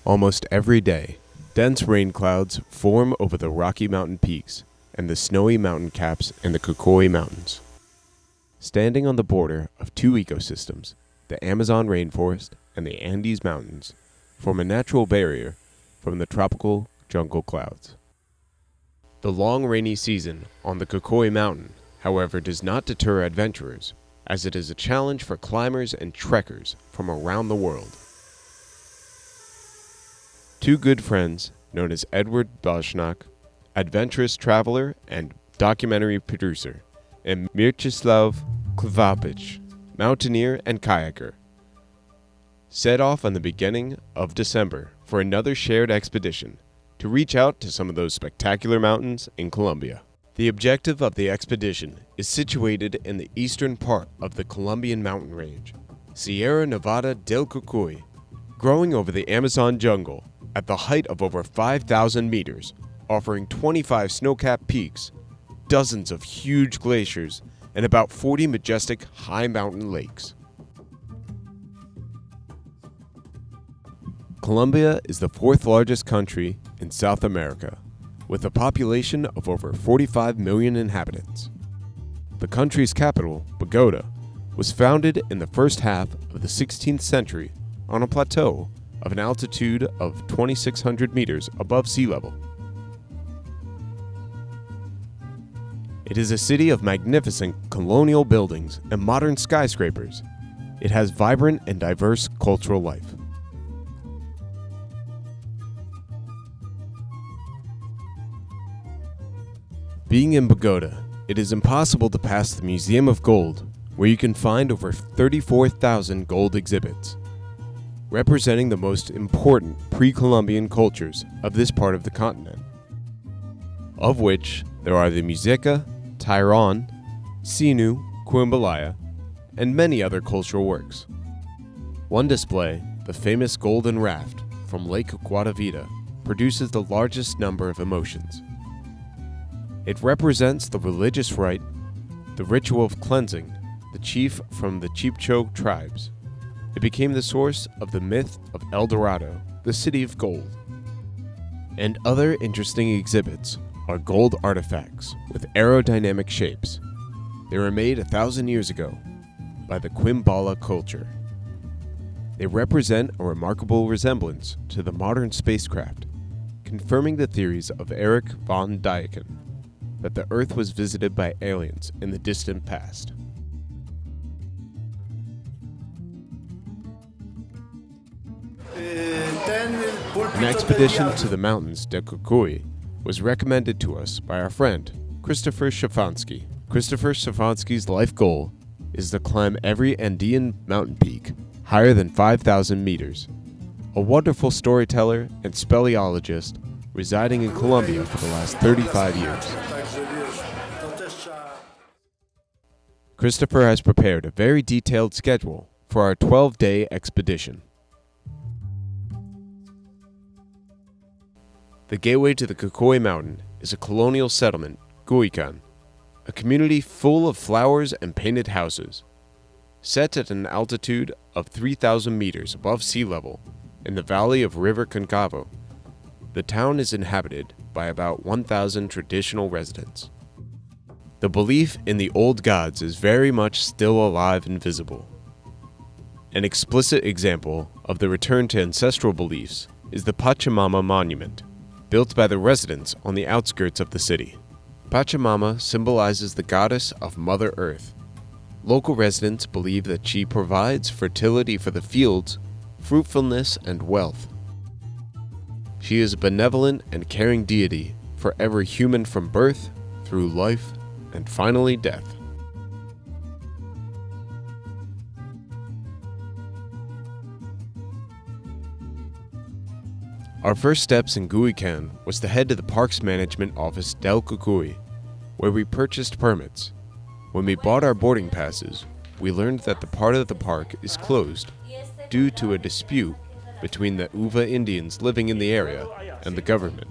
Almost every day, dense rain clouds form over the Rocky Mountain peaks and the snowy mountain caps in the Cocuy Mountains. Standing on the border of two ecosystems, the Amazon rainforest and the Andes Mountains form a natural barrier from the tropical jungle clouds. The long rainy season on the Cocuy Mountain, however, does not deter adventurers, as it is a challenge for climbers and trekkers from around the world. Two good friends, known as Edward Boschnak, adventurous traveler and documentary producer, and Mierczyslaw Klwapich, mountaineer and kayaker, set off on the beginning of December for another shared expedition to reach out to some of those spectacular mountains in Colombia. The objective of the expedition is situated in the eastern part of the Colombian mountain range, Sierra Nevada del Cocuy, growing over the Amazon jungle at the height of over 5,000 meters, offering 25 snow-capped peaks, dozens of huge glaciers, and about 40 majestic high mountain lakes. Colombia is the fourth largest country in South America, with a population of over 45 million inhabitants. The country's capital, Bogota, was founded in the first half of the 16th century on a plateau of an altitude of 2,600 meters above sea level. It is a city of magnificent colonial buildings and modern skyscrapers. It has vibrant and diverse cultural life. Being in Bogota, it is impossible to pass the Museum of Gold, where you can find over 34,000 gold exhibits, representing the most important pre-Columbian cultures of this part of the continent, of which there are the Museca, Tyron, Sinu, Quimbalaya, and many other cultural works. One display, the famous Golden Raft from Lake Guatavita, produces the largest number of emotions. It represents the religious rite, the ritual of cleansing, the chief from the Chibcho tribes. It became the source of the myth of El Dorado, the city of gold. And other interesting exhibits are gold artifacts with aerodynamic shapes. They were made 1,000 years ago by the Quimbala culture. They represent a remarkable resemblance to the modern spacecraft, confirming the theories of Erich von Däniken that the Earth was visited by aliens in the distant past. An expedition to the mountains de Cocuy was recommended to us by our friend, Christopher Stefanski. Christopher Stefanski's life goal is to climb every Andean mountain peak higher than 5,000 meters. A wonderful storyteller and speleologist residing in Colombia for the last 35 years. Christopher has prepared a very detailed schedule for our 12-day expedition. The gateway to the Cocuy Mountain is a colonial settlement, Guican, a community full of flowers and painted houses. Set at an altitude of 3,000 meters above sea level in the valley of River Concavo, the town is inhabited by about 1,000 traditional residents. The belief in the old gods is very much still alive and visible. An explicit example of the return to ancestral beliefs is the Pachamama Monument, built by the residents on the outskirts of the city. Pachamama symbolizes the goddess of Mother Earth. Local residents believe that she provides fertility for the fields, fruitfulness, and wealth. She is a benevolent and caring deity for every human from birth, through life, and finally death. Our first steps in Guican was to head to the Parks Management Office del Cocuy, where we purchased permits. When we bought our boarding passes, we learned that the part of the park is closed due to a dispute between the Uva Indians living in the area and the government.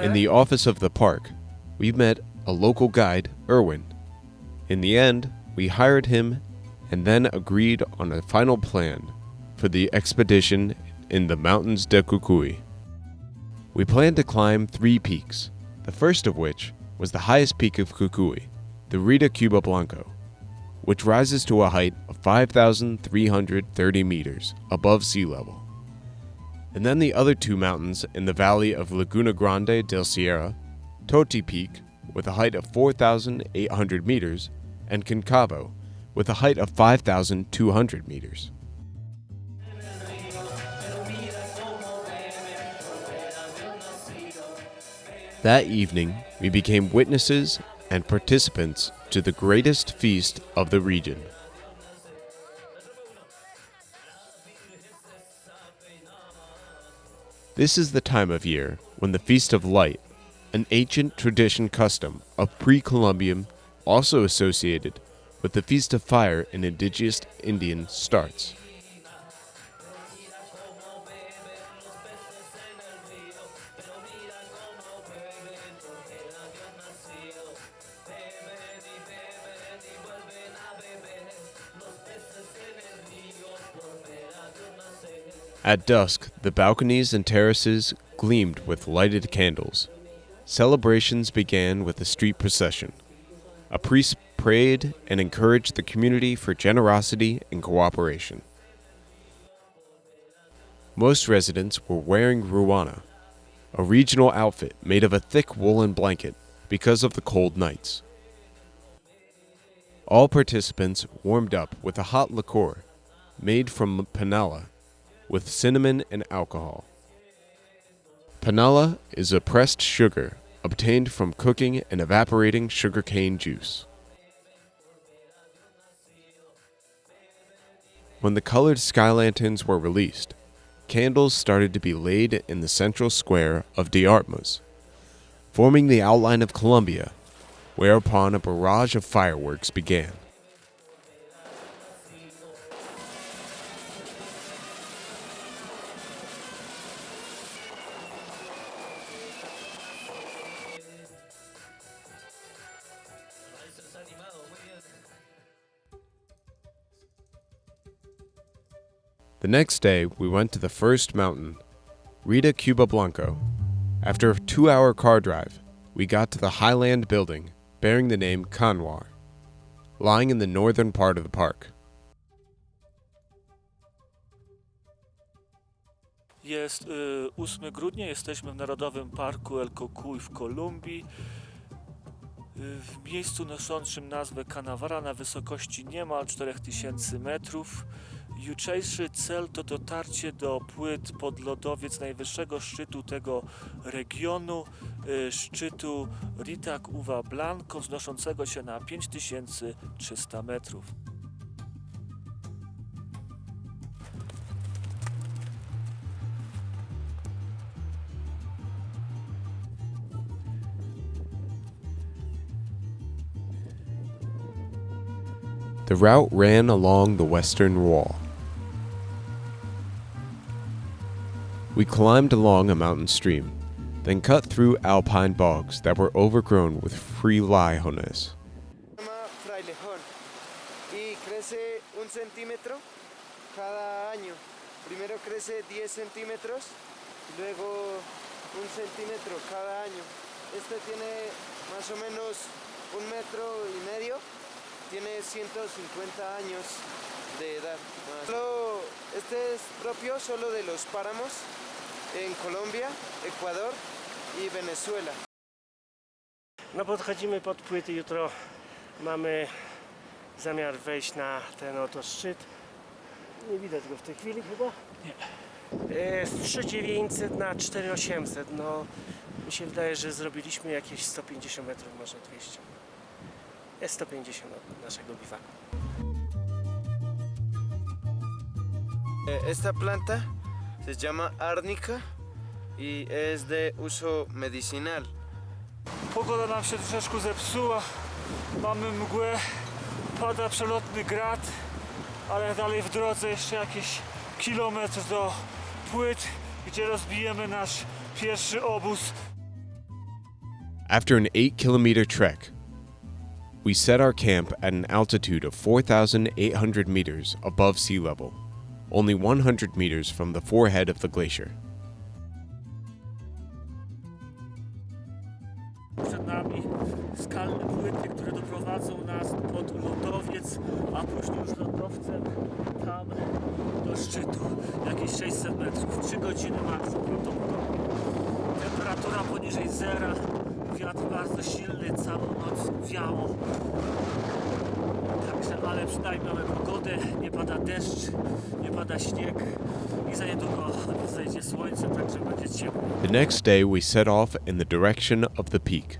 In the office of the park, we met a local guide, Erwin. In the end, we hired him and then agreed on a final plan for the expedition in the mountains de Cocuy. We planned to climb 3 peaks, the first of which was the highest peak of Cocuy, the Rita Cuba Blanco, which rises to a height of 5,330 meters above sea level. And then the other 2 mountains in the valley of Laguna Grande del Sierra, Toti Peak with a height of 4,800 meters, and Concavo with a height of 5,200 meters. That evening, we became witnesses and participants to the greatest feast of the region. This is the time of year when the Feast of Light, an ancient tradition custom of pre-Columbian, also associated with the Feast of Fire in indigenous Indian, starts. At dusk, the balconies and terraces gleamed with lighted candles. Celebrations began with a street procession. A priest prayed and encouraged the community for generosity and cooperation. Most residents were wearing ruana, a regional outfit made of a thick woolen blanket because of the cold nights. All participants warmed up with a hot liqueur made from panela, with cinnamon and alcohol. Panela is a pressed sugar obtained from cooking and evaporating sugarcane juice. When the colored sky lanterns were released, candles started to be laid in the central square of De Armas, forming the outline of Colombia, whereupon a barrage of fireworks began. The next day, we went to the first mountain, Rita Cuba Blanco. After a 2-hour car drive, we got to the highland building bearing the name Canwar, lying in the northern part of the park. Jest 8 grudnia, jesteśmy w Narodowym Parku El Cocuy w Kolumbii, w miejscu noszącym nazwę Canavara na wysokości niemal 4000 metrów. Jutrzejszy cel to dotarcie do płyt podlodowiec najwyższego szczytu tego regionu, szczytu Rita Cuba Blanco, wznoszącego się na 5300 metrów. The route ran along the western wall. We climbed along a mountain stream, then cut through alpine bogs that were overgrown with frailejones. Y crece 1 centímetro cada año. Primero crece 10 centímetros, luego 1 centímetro cada año. Este tiene más o menos 1,5 metros. Tiene 150 años de edad. Este es propio solo de los páramos en Colombia, Ecuador y Venezuela. No podchodzimy pod płyty, jutro mamy zamiar wejść na ten oto szczyt. Nie widać go w tej chwili chyba? Nie. Z 3900 na 4800, no mi się wydaje, że zrobiliśmy jakieś 150 metrów, może 200. Jest 150 od naszego biwaku. Esta planta se llama árnica y es de uso medicinal. Pogoda nam się troszeczkę zepsuła, mamy mgłę, pada przelotny grad, ale dalej w drodze jeszcze jakiś kilometr do płyt, gdzie rozbijemy nasz pierwszy obóz. After an 8-kilometer trek, we set our camp at an altitude of 4,800 meters above sea level, only 100 meters from the forehead of the glacier. Przed nami skalne płyty, które doprowadzą nas pod lądowiec, a później już lądowcem tam do szczytu, jakieś 600 metrów, 3 godziny maksimum prawdopodobnie. Temperatura poniżej zera, wiatr bardzo silny, całą noc wiało. Także, ale przynajmniej mamy pogodę, nie pada deszcz, nie pada śnieg i za niedługo zajdzie słońce, także będzie ciepło. The next day we set off in the direction of the peak.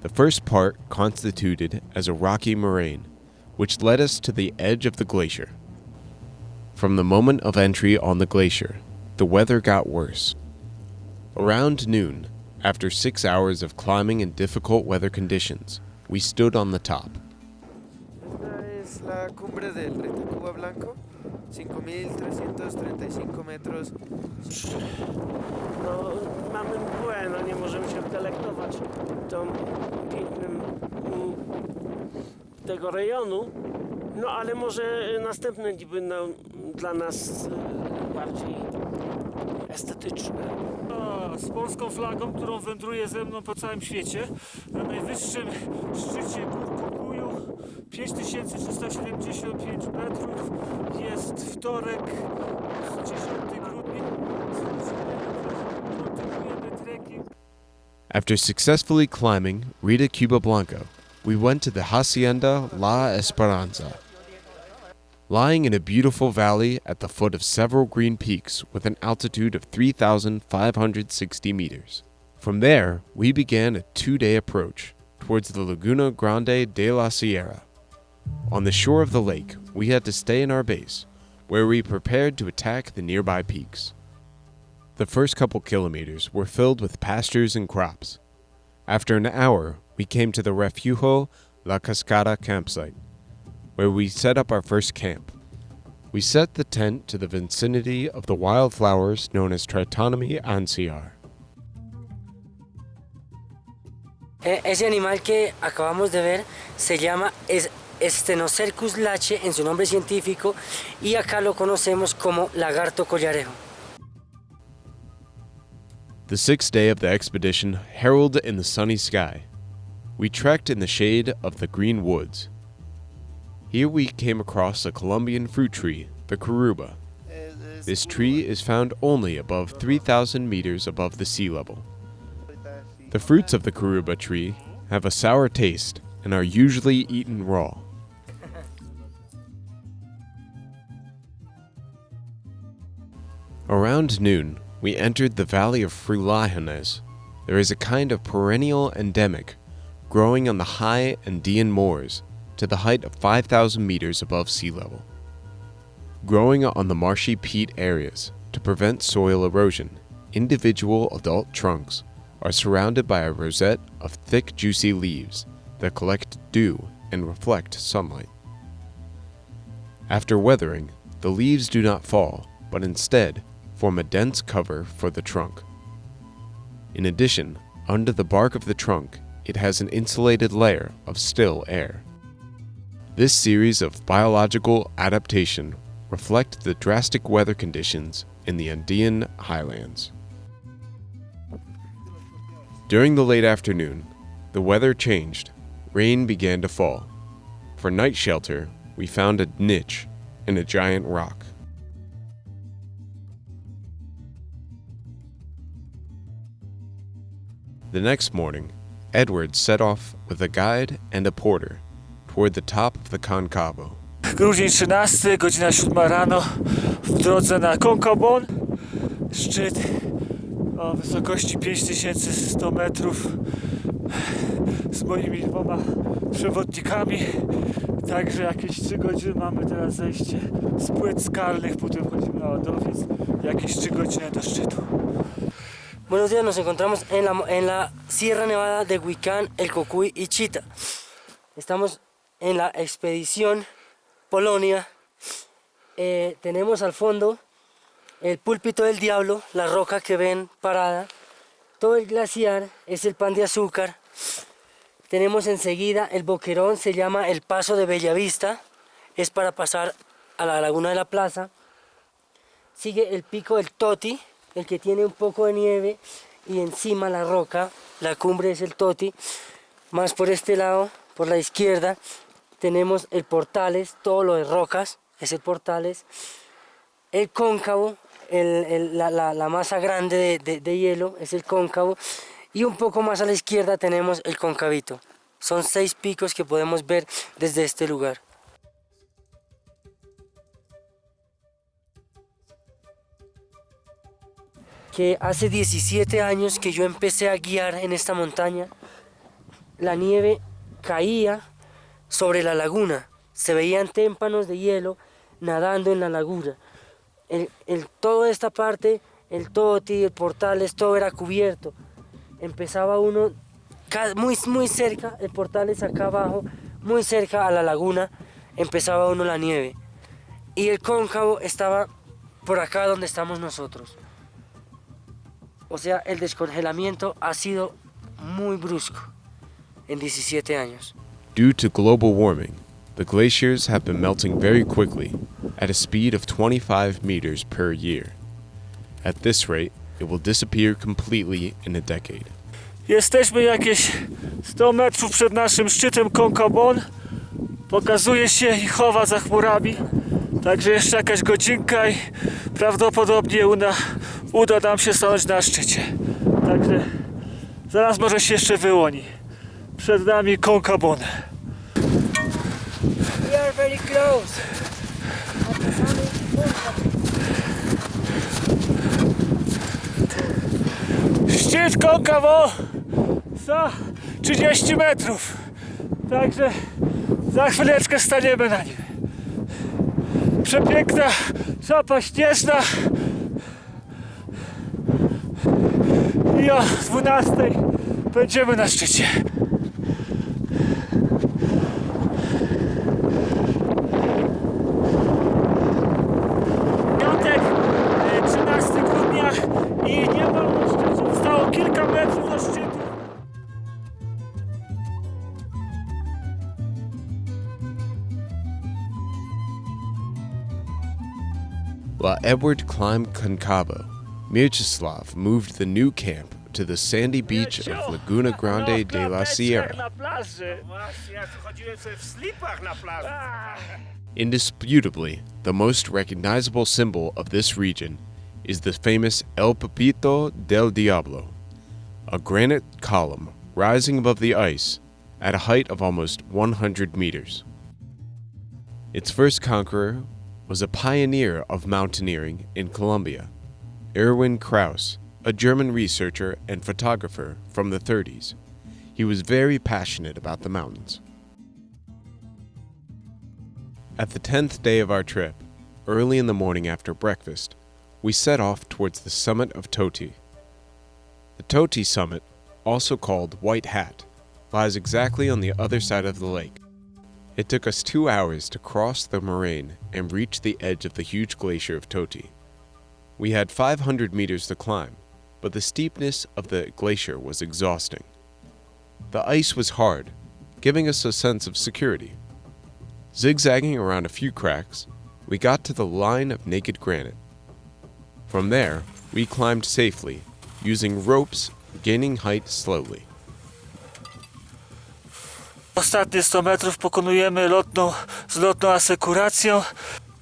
The first part constituted as a rocky moraine, which led us to the edge of the glacier. From the moment of entry on the glacier, the weather got worse. Around noon, after 6 hours of climbing in difficult weather conditions, we stood on the top. Esta es la cumbre del Cuba Blanco, 5.335 metros. No, mamy mgłę, no nie możemy się delektować tą pięknym tego rejonu. No ale może następne będą dla nas bardziej estetyczne. Z polską flagą, którą wędruje ze mną po całym świecie, na najwyższym szczycie gór Cocuyu, 5375 metrów, jest wtorek, 10 grudnia. Kontynuujemy trekking. After successfully climbing Rita Cuba Blanco, we went to the Hacienda La Esperanza. Lying in a beautiful valley at the foot of several green peaks with an altitude of 3,560 meters. From there, we began a 2-day approach towards the Laguna Grande de la Sierra. On the shore of the lake, we had to stay in our base, where we prepared to attack the nearby peaks. The first couple kilometers were filled with pastures and crops. After an hour, we came to the Refugio La Cascada campsite, where we set up our first camp. We set the tent to the vicinity of the wildflowers known as Tritonemi anciar. Ese animal que acabamos de ver se llama Stenocercus lache en su nombre científico y acá lo conocemos como lagarto collarejo. The sixth day of the expedition heralded in the sunny sky. We trekked in the shade of the green woods. Here we came across a Colombian fruit tree, the caruba. This tree is found only above 3,000 meters above the sea level. The fruits of the caruba tree have a sour taste and are usually eaten raw. Around noon, we entered the valley of Frulágenes. There is a kind of perennial endemic growing on the high Andean moors to the height of 5,000 meters above sea level. Growing on the marshy peat areas to prevent soil erosion, individual adult trunks are surrounded by a rosette of thick, juicy leaves that collect dew and reflect sunlight. After weathering, the leaves do not fall, but instead form a dense cover for the trunk. In addition, under the bark of the trunk, it has an insulated layer of still air. This series of biological adaptation reflect the drastic weather conditions in the Andean highlands. During the late afternoon, the weather changed. Rain began to fall. For night shelter, we found a niche in a giant rock. The next morning, Edward set off with a guide and a porter toward the top of the Concavo. Grudzień 13, godzina 7 rano, w drodze na Concabon, szczyt o wysokości 5100 metrów z moimi 2 przewodnikami, także jakieś 3 godziny mamy teraz zejście z płyt skalnych, potem wchodzimy na lodowiec, jakieś 3 godziny do szczytu. Buenos días, nos encontramos en la Sierra Nevada de Huicán, el Cocuy y Chita. Estamos en la expedición Polonia. Tenemos al fondo el púlpito del diablo, la roca que ven parada. Todo el glaciar es el pan de azúcar Tenemos enseguida el boquerón, se llama el Paso de Bellavista, es para pasar a la laguna de la plaza. Sigue el pico del Toti, el que tiene un poco de nieve y encima la roca, la cumbre es el Toti. Más por este lado, por la izquierda, tenemos el Portales, todo lo de rocas, es el Portales. El Cóncavo, la masa grande de hielo, es el Cóncavo. Y un poco más a la izquierda tenemos el Concavito. Son 6 picos que podemos ver desde este lugar. Que hace 17 años que yo empecé a guiar en esta montaña, la nieve caía sobre la laguna, se veían témpanos de hielo nadando en la laguna. Toda esta parte, el Toti, el Portales, todo era cubierto. Empezaba uno muy cerca, el Portales acá abajo, muy cerca a la laguna, empezaba uno la nieve. Y el Cóncavo estaba por acá donde estamos nosotros. O sea, el descongelamiento ha sido muy brusco en 17 años. Due to global warming, the glaciers have been melting very quickly, at a speed of 25 meters per year. At this rate, it will disappear completely in a decade. Jesteśmy jakieś 100 metrów przed naszym szczytem Concabon. Pokazuje się i chowa za chmurami. Także jeszcze jakaś godzinka i prawdopodobnie uda nam się stanąć na szczycie. Także zaraz może się jeszcze wyłoni. Przed nami Concabon. We are very close. Szczyt Concabon 130 metrów. Także za chwileczkę staniemy na nim. Przepiękna szapa śnieżna. I o 12 będziemy na szczycie. Piątek, 13 grudnia i nie ma na szczycie. Zostało kilka metrów do szczytu. While Edward climbed Concavo, Mieczysław moved the new camp to the sandy beach of Laguna Grande de la Sierra. Na plaży. Właśnie, ja tu chodziłem sobie w slipach na plaży. Indisputably, the most recognizable symbol of this region is the famous El Pepito del Diablo, a granite column rising above the ice at a height of almost 100 meters. Its first conqueror was a pioneer of mountaineering in Colombia, Erwin Krauss, a German researcher and photographer from the 30s. He was very passionate about the mountains. At the 10th day of our trip, early in the morning after breakfast, we set off towards the summit of Toti. The Toti summit, also called White Hat, lies exactly on the other side of the lake. It took us 2 hours to cross the moraine and reach the edge of the huge glacier of Toti. We had 500 meters to climb, but the steepness of the glacier was exhausting. The ice was hard, giving us a sense of security. Zigzagging around a few cracks, we got to the line of naked granite. From there, we climbed safely, using ropes, gaining height slowly. Ostatnie 100 metrów pokonujemy z lotną asekuracją.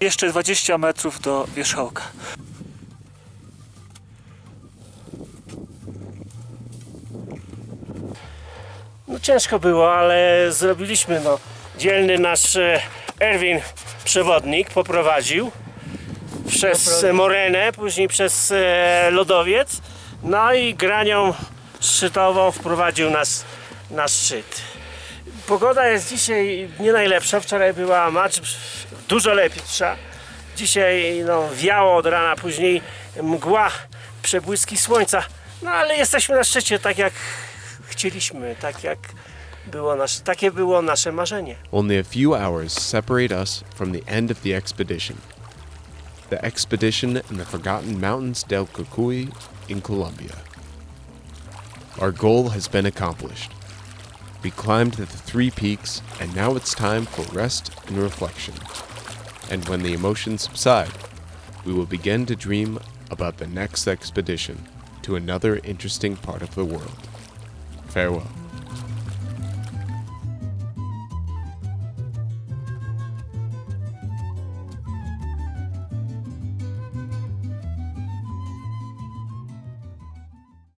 Jeszcze 20 metrów do wierzchołka. No ciężko było, ale zrobiliśmy. Dzielny nasz Erwin, przewodnik, poprowadził przez morenę, później przez lodowiec. No i granią szczytową wprowadził nas na szczyt. Pogoda jest dzisiaj nie najlepsza. Wczoraj była dużo lepsza. Dzisiaj wiało od rana, później mgła, przebłyski słońca. No ale jesteśmy na szczycie tak jak chcieliśmy, takie było nasze marzenie. Only a few hours separate us from the end of the expedition. The expedition in the forgotten mountains del Cocuy in Colombia. Our goal has been accomplished. We climbed the 3 peaks, and now it's time for rest and reflection. And when the emotions subside, we will begin to dream about the next expedition to another interesting part of the world. Farewell.